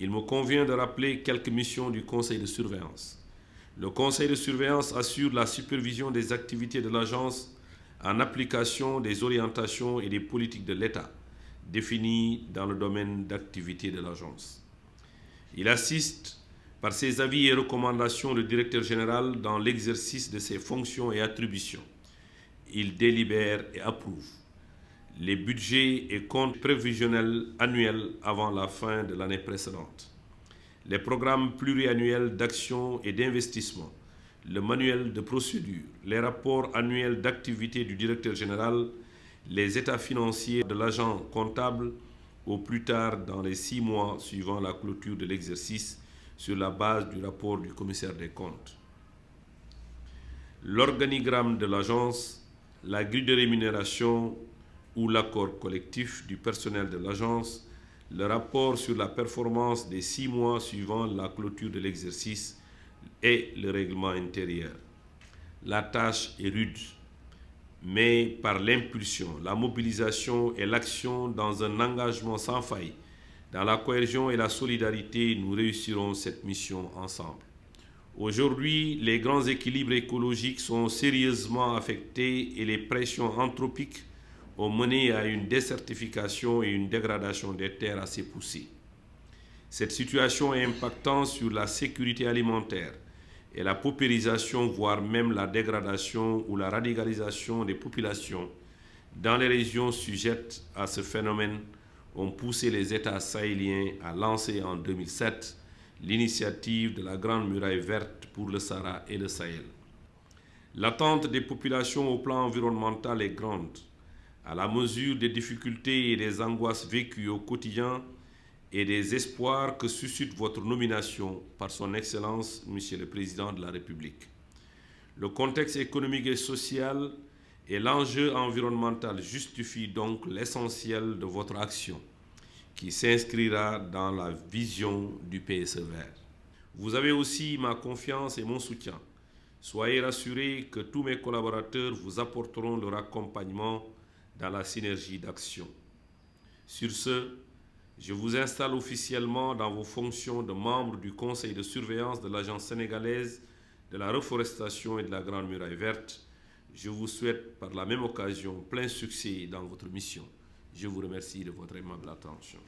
il me convient de rappeler quelques missions du Conseil de surveillance. Le Conseil de surveillance assure la supervision des activités de l'agence en application des orientations et des politiques de l'État définies dans le domaine d'activité de l'agence. Il assiste par ses avis et recommandations le directeur général dans l'exercice de ses fonctions et attributions. Il délibère et approuve les budgets et comptes prévisionnels annuels avant la fin de l'année précédente, les programmes pluriannuels d'action et d'investissement, le manuel de procédure, les rapports annuels d'activité du directeur général, les états financiers de l'agent comptable au plus tard dans les 6 mois suivant la clôture de l'exercice sur la base du rapport du commissaire des comptes. L'organigramme de l'agence, la grille de rémunération ou l'accord collectif du personnel de l'agence, le rapport sur la performance des 6 mois suivant la clôture de l'exercice et le règlement intérieur. La tâche est rude, mais par l'impulsion, la mobilisation et l'action dans un engagement sans faille, dans la cohésion et la solidarité, nous réussirons cette mission ensemble. Aujourd'hui, les grands équilibres écologiques sont sérieusement affectés et les pressions anthropiques ont mené à une désertification et une dégradation des terres assez poussées. Cette situation est impactante sur la sécurité alimentaire et la paupérisation, voire même la dégradation ou la radicalisation des populations dans les régions sujettes à ce phénomène ont poussé les États sahéliens à lancer en 2007 l'initiative de la Grande Muraille Verte pour le Sahara et le Sahel. L'attente des populations au plan environnemental est grande, à la mesure des difficultés et des angoisses vécues au quotidien et des espoirs que suscite votre nomination par son Excellence, Monsieur le Président de la République. Le contexte économique et social et l'enjeu environnemental justifient donc l'essentiel de votre action, qui s'inscrira dans la vision du PSE vert. Vous avez aussi ma confiance et mon soutien. Soyez rassurés que tous mes collaborateurs vous apporteront leur accompagnement dans la synergie d'action. Sur ce, je vous installe officiellement dans vos fonctions de membre du Conseil de surveillance de l'Agence sénégalaise de la reforestation et de la Grande Muraille Verte. Je vous souhaite par la même occasion plein succès dans votre mission. Je vous remercie de votre aimable attention.